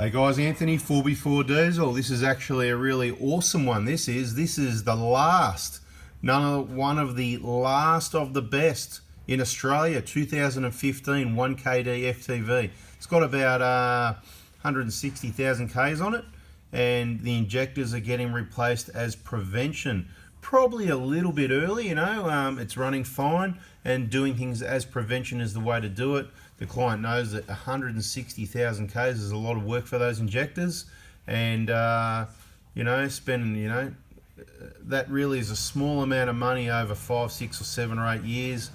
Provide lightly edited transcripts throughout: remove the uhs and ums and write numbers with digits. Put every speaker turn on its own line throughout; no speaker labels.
Hey guys, Anthony 4x4 Diesel. This is actually a really awesome one. This is the last, one of the last of the best in Australia, 2015 1KD FTV. It's got about 160,000 Ks on it, and the injectors are getting replaced as prevention. Probably a little bit early, it's running fine, and doing things as prevention is the way to do it. The client knows that 160,000 Ks is a lot of work for those injectors, and spending, that really is a small amount of money over 5, 6 or 7 or 8 years.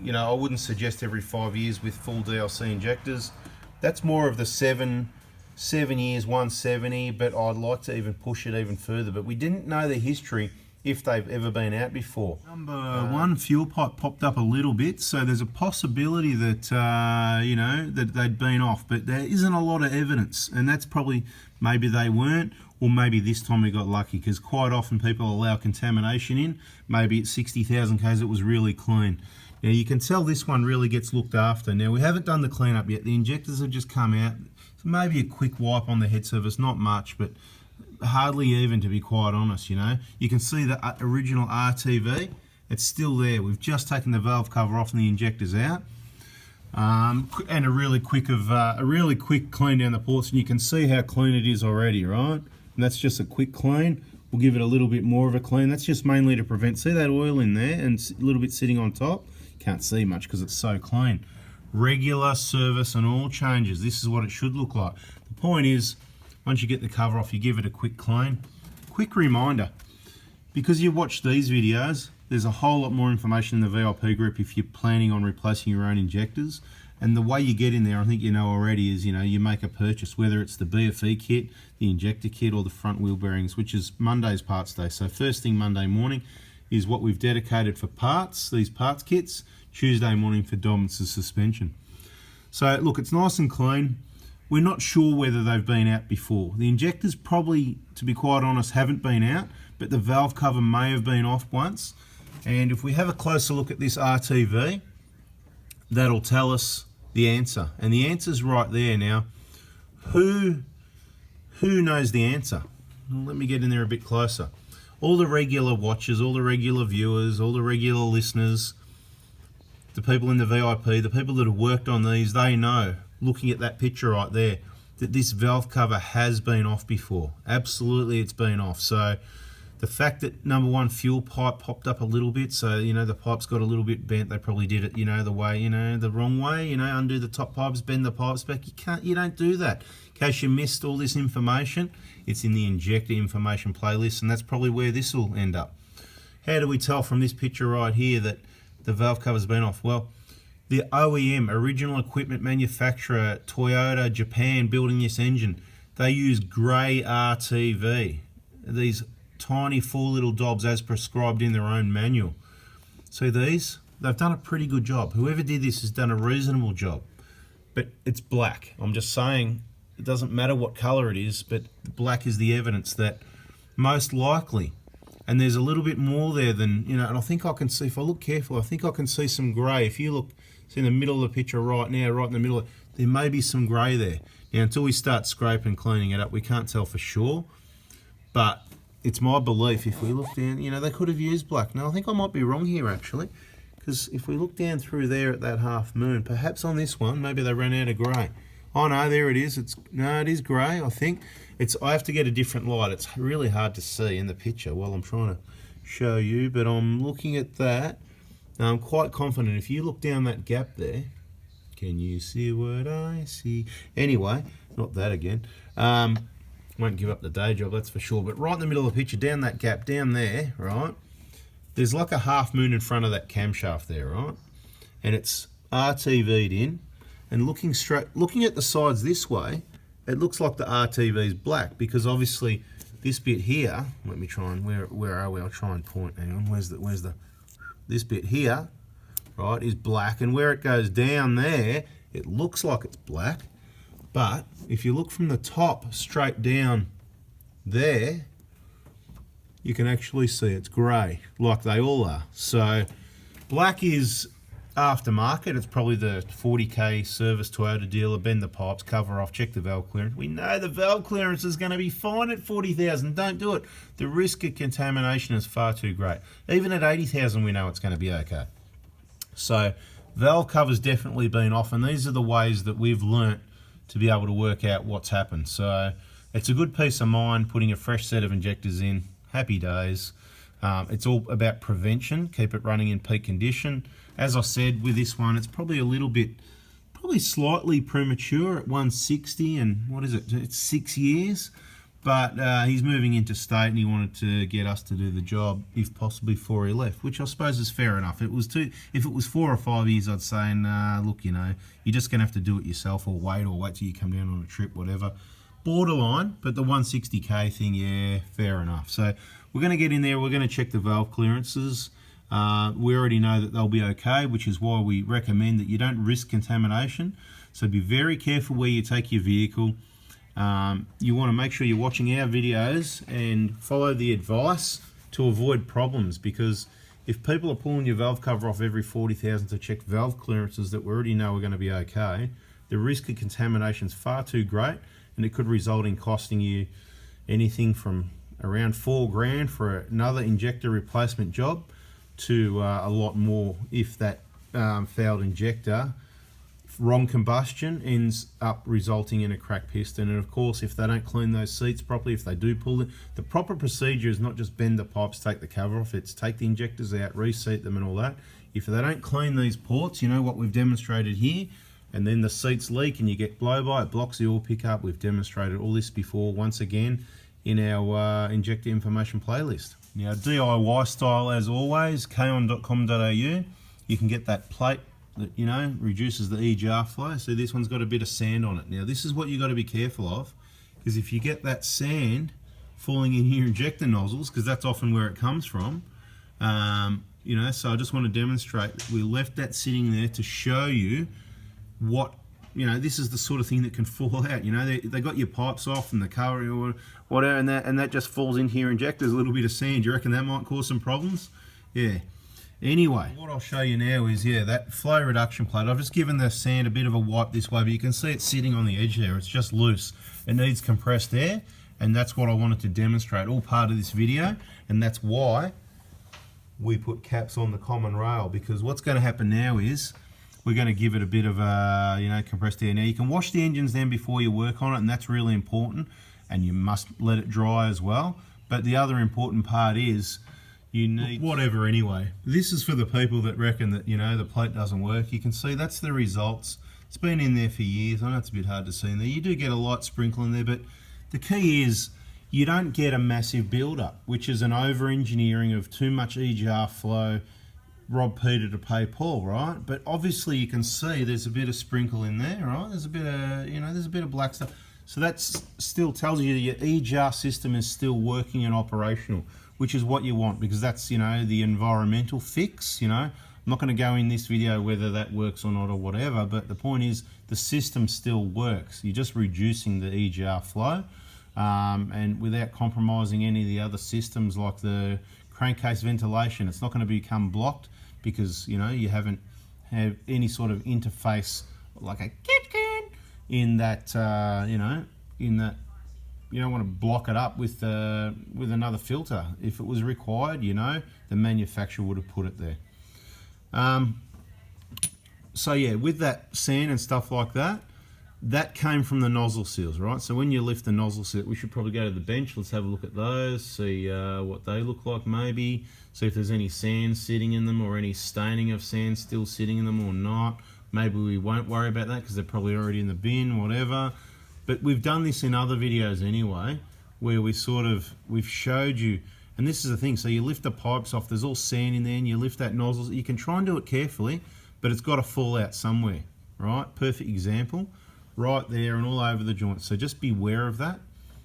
I wouldn't suggest every 5 years with full DLC injectors. That's more of the 7 years, 170, but I'd like to even push it even further. But we didn't know the history if they've ever been out before. Number one fuel pipe popped up a little bit, so there's a possibility that that they'd been off, but there isn't a lot of evidence, and that's probably maybe they weren't, or maybe this time we got lucky, because quite often people allow contamination in. Maybe at 60,000 Ks it was really clean. Now you can tell this one really gets looked after. Now we haven't done the cleanup yet. The injectors have just come out, so maybe a quick wipe on the head surface, not much, but hardly even, to be quite honest. You can see the original RTV, it's still there. We've just taken the valve cover off and the injectors out, and a really quick clean down the ports, and you can see how clean it is already, right? And that's just a quick clean. We'll give it a little bit more of a clean. That's just mainly to prevent, see that oil in there and a little bit sitting on top? Can't see much because it's so clean. Regular service and oil changes, this is what it should look like. The point is, once you get the cover off, you give it a quick clean. Quick reminder, because you watch these videos, there's a whole lot more information in the VIP group if you're planning on replacing your own injectors. And the way you get in there, I think you know already, is you make a purchase, whether it's the BFE kit, the injector kit, or the front wheel bearings, which is Monday's parts day. So first thing Monday morning is what we've dedicated for parts, these parts kits. Tuesday morning for Dominance suspension. So look, it's nice and clean. We're not sure whether they've been out before. The injectors probably, to be quite honest, haven't been out, but the valve cover may have been off once. And if we have a closer look at this RTV, that'll tell us the answer. And the answer's right there. Now, who knows the answer? Well, let me get in there a bit closer. All the regular watchers, all the regular viewers, all the regular listeners, the people in the VIP, the people that have worked on these, they know, looking at that picture right there, that this valve cover has been off before. Absolutely, it's been off. So the fact that number one, fuel pipe popped up a little bit, so the pipe's got a little bit bent. They probably did it the way, the wrong way, undo the top pipes, bend the pipes back. You don't do that. In case you missed all this information, it's in the injector information playlist, and that's probably where this will end up. How do we tell from this picture right here that the valve cover's been off? Well, the OEM, original equipment manufacturer, Toyota, Japan, building this engine, they use grey RTV, these tiny 4 little dobs as prescribed in their own manual. See these? They've done a pretty good job. Whoever did this has done a reasonable job. But it's black. I'm just saying, it doesn't matter what colour it is, but black is the evidence that most likely, and there's a little bit more there than, and I think I can see, if I look careful, I think I can see some grey. If you look, see in the middle of the picture right now, right in the middle, there may be some grey there. Now, until we start scraping and cleaning it up, we can't tell for sure. But it's my belief, if we look down, they could have used black. Now, I think I might be wrong here, actually, because if we look down through there at that half moon, perhaps on this one, maybe they ran out of grey. Oh, no, there it is. It is grey, I think. I have to get a different light. It's really hard to see in the picture while I'm trying to show you, but I'm looking at that. Now, I'm quite confident if you look down that gap there, can you see what I see? Anyway, not that again. Won't give up the day job, that's for sure. But right in the middle of the picture, down that gap, down there, right, there's like a half moon in front of that camshaft there, right? And it's RTV'd in, and looking at the sides this way, it looks like the RTV is black, because obviously this bit here, let me try and, where are we? I'll try and point, hang on, where's the, this bit here, right, is black, and where it goes down there, it looks like it's black, but if you look from the top straight down there, you can actually see it's grey, like they all are. So black is aftermarket, it's probably the 40k service Toyota dealer, bend the pipes, cover off, check the valve clearance. We know the valve clearance is going to be fine at 40,000. Don't do it. The risk of contamination is far too great. Even at 80,000, we know it's going to be okay. So valve cover's definitely been off, and these are the ways that we've learnt to be able to work out what's happened. So it's a good peace of mind putting a fresh set of injectors in. Happy days. It's all about prevention. Keep it running in peak condition. As I said, with this one, it's probably a little bit, probably slightly premature at 160, and what is it? It's 6 years. But he's moving interstate, and he wanted to get us to do the job, if possible, before he left, which I suppose is fair enough. If it was 4 or 5 years, I'd say, nah, look, you know, you're just going to have to do it yourself, or wait till you come down on a trip, whatever. Borderline, but the 160k thing, yeah, fair enough. So we're going to get in there, we're going to check the valve clearances. We already know that they'll be okay, which is why we recommend that you don't risk contamination. So be very careful where you take your vehicle. You want to make sure you're watching our videos and follow the advice to avoid problems, because if people are pulling your valve cover off every 40,000 to check valve clearances that we already know are going to be okay, the risk of contamination is far too great, and it could result in costing you anything from around 4 grand for another injector replacement job to a lot more if that failed injector, wrong combustion, ends up resulting in a cracked piston. And of course, if they don't clean those seats properly, if they do pull it, the proper procedure is not just bend the pipes, take the cover off, it's take the injectors out, reseat them and all that. If they don't clean these ports, you know what we've demonstrated here, and then the seats leak and you get blow by, it blocks the oil pickup. We've demonstrated all this before, once again, in our injector information playlist. Now, DIY style as always, kaon.com.au. You can get that plate that, you know, reduces the EGR flow. So this one's got a bit of sand on it. Now, this is what you got to be careful of, because if you get that sand falling in your injector nozzles, because that's often where it comes from, you know, so I just want to demonstrate that we left that sitting there to show you what, you know, this is the sort of thing that can fall out. You know, they got your pipes off and the cover or whatever, and that just falls into your injectors, a little bit of sand. Do you reckon that might cause some problems? Yeah. Anyway, what I'll show you now is, yeah, that flow reduction plate. I've just given the sand a bit of a wipe this way, but you can see it sitting on the edge there. It's just loose. It needs compressed air, and that's what I wanted to demonstrate, all part of this video, and that's why we put caps on the common rail, because what's going to happen now is we're going to give it a bit of a, you know, compressed air. Now, you can wash the engines then before you work on it, and that's really important, and you must let it dry as well. But the other important part is you need whatever anyway. This is for the people that reckon that, you know, the plate doesn't work. You can see that's the results. It's been in there for years. I know it's a bit hard to see in there. You do get a light sprinkle in there, but the key is you don't get a massive build-up, which is an over-engineering of too much EGR flow, rob Peter to pay Paul, right? But obviously you can see there's a bit of sprinkle in there, right? There's a bit of, you know, there's a bit of black stuff. So that still tells you that your EGR system is still working and operational, which is what you want, because that's, you know, the environmental fix. You know, I'm not going to go in this video whether that works or not or whatever, but the point is the system still works. You're just reducing the EGR flow, and without compromising any of the other systems like the crankcase ventilation. It's not going to become blocked because, you know, you haven't had any sort of interface like a kit can in that, you know, in that. You don't want to block it up with another filter. If it was required, you know, the manufacturer would have put it there. So yeah, with that sand and stuff like that, that came from the nozzle seals, right? So when you lift the nozzle seal, we should probably go to the bench. Let's have a look at those, see what they look like maybe. See if there's any sand sitting in them or any staining of sand still sitting in them or not. Maybe we won't worry about that because they're probably already in the bin, whatever. But we've done this in other videos anyway, where we've showed you, and this is the thing, so you lift the pipes off, there's all sand in there, and you lift that nozzle. You can try and do it carefully, but it's got to fall out somewhere, right? Perfect example, right there and all over the joint. So just beware of that.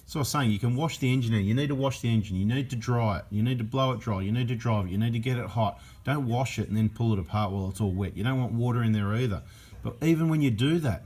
So I was saying, you can wash the engine out. You need to wash the engine, you need to dry it, you need to blow it dry, you need to drive it, you need to get it hot. Don't wash it and then pull it apart while it's all wet. You don't want water in there either. But even when you do that,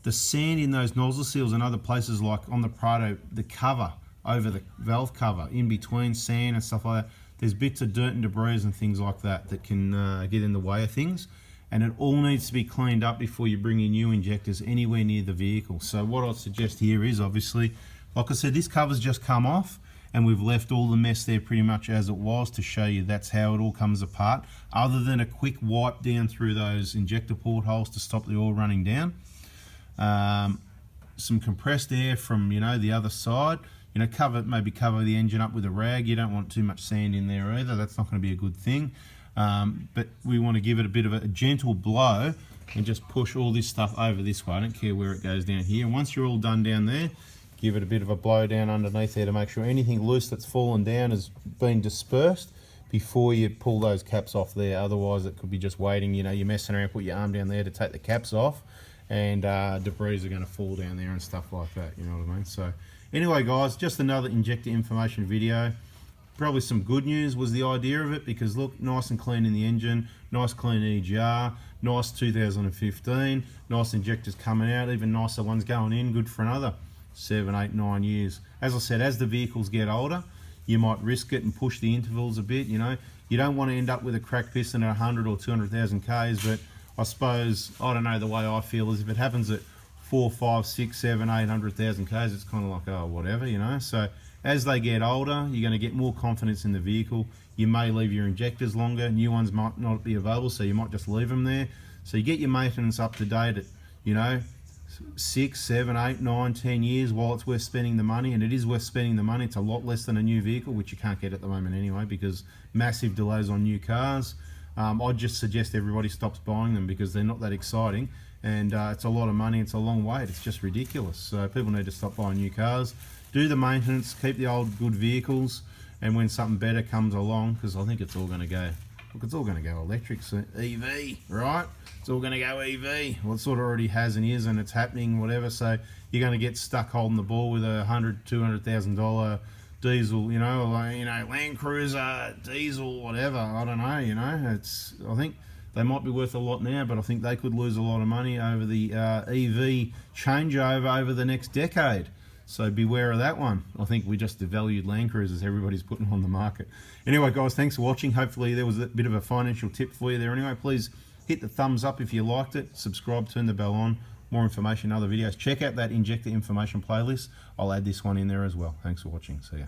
the sand in those nozzle seals and other places like on the Prado, the cover over the valve cover, in between sand and stuff like that, there's bits of dirt and debris and things like that that can get in the way of things. and it all needs to be cleaned up before you bring your new injectors anywhere near the vehicle. So what I'd suggest here is, obviously, like I said, this cover's just come off, and we've left all the mess there pretty much as it was to show you that's how it all comes apart, other than a quick wipe down through those injector portholes to stop the oil running down. Some compressed air from, you know, the other side. You know, maybe cover the engine up with a rag. You don't want too much sand in there either. That's not going to be a good thing. But we want to give it a bit of a gentle blow and just push all this stuff over this way. I don't care where it goes down here. And once you're all done down there, give it a bit of a blow down underneath there to make sure anything loose that's fallen down has been dispersed before you pull those caps off there. Otherwise, it could be just waiting. You know, you're messing around, put your arm down there to take the caps off, and debris are going to fall down there and stuff like that. You know what I mean? So anyway, guys, just another injector information video. Probably some good news was the idea of it, because look, nice and clean in the engine, nice clean EGR, nice 2015, nice injectors coming out, even nicer ones going in, good for another 7, 8, 9 years. As I said, as the vehicles get older, you might risk it and push the intervals a bit. You know, you don't want to end up with a cracked piston at 100 or 200,000 Ks, but I suppose, I don't know, the way I feel is if it happens at 4, 5, 6, 7, 800,000 Ks, it's kind of like, oh, whatever, you know. So as they get older, you're going to get more confidence in the vehicle. You may leave your injectors longer, new ones might not be available, so you might just leave them there. So you get your maintenance up to date at, you know, 6, 7, 8, 9, 10 years while it's worth spending the money, and it is worth spending the money. It's a lot less than a new vehicle, which you can't get at the moment anyway, because massive delays on new cars. I'd just suggest everybody stops buying them because they're not that exciting, and it's a lot of money, it's a long wait, it's just ridiculous. So people need to stop buying new cars, do the maintenance, keep the old good vehicles, and when something better comes along, because I think it's all going to go, look, it's all going to go electric soon. EV, right? It's all going to go EV. Well, it sort of already has and is, and it's happening, whatever. So you're going to get stuck holding the ball with a $100,000-$200,000 diesel, you know, Land Cruiser, diesel, whatever. I don't know, you know. I think they might be worth a lot now, but I think they could lose a lot of money over the EV changeover over the next decade. So beware of that one. I think we just devalued Land Cruisers everybody's putting on the market. Anyway, guys, thanks for watching. Hopefully there was a bit of a financial tip for you there. Anyway, please hit the thumbs up if you liked it. Subscribe, turn the bell on. More information, other videos. Check out that injector information playlist. I'll add this one in there as well. Thanks for watching. See ya.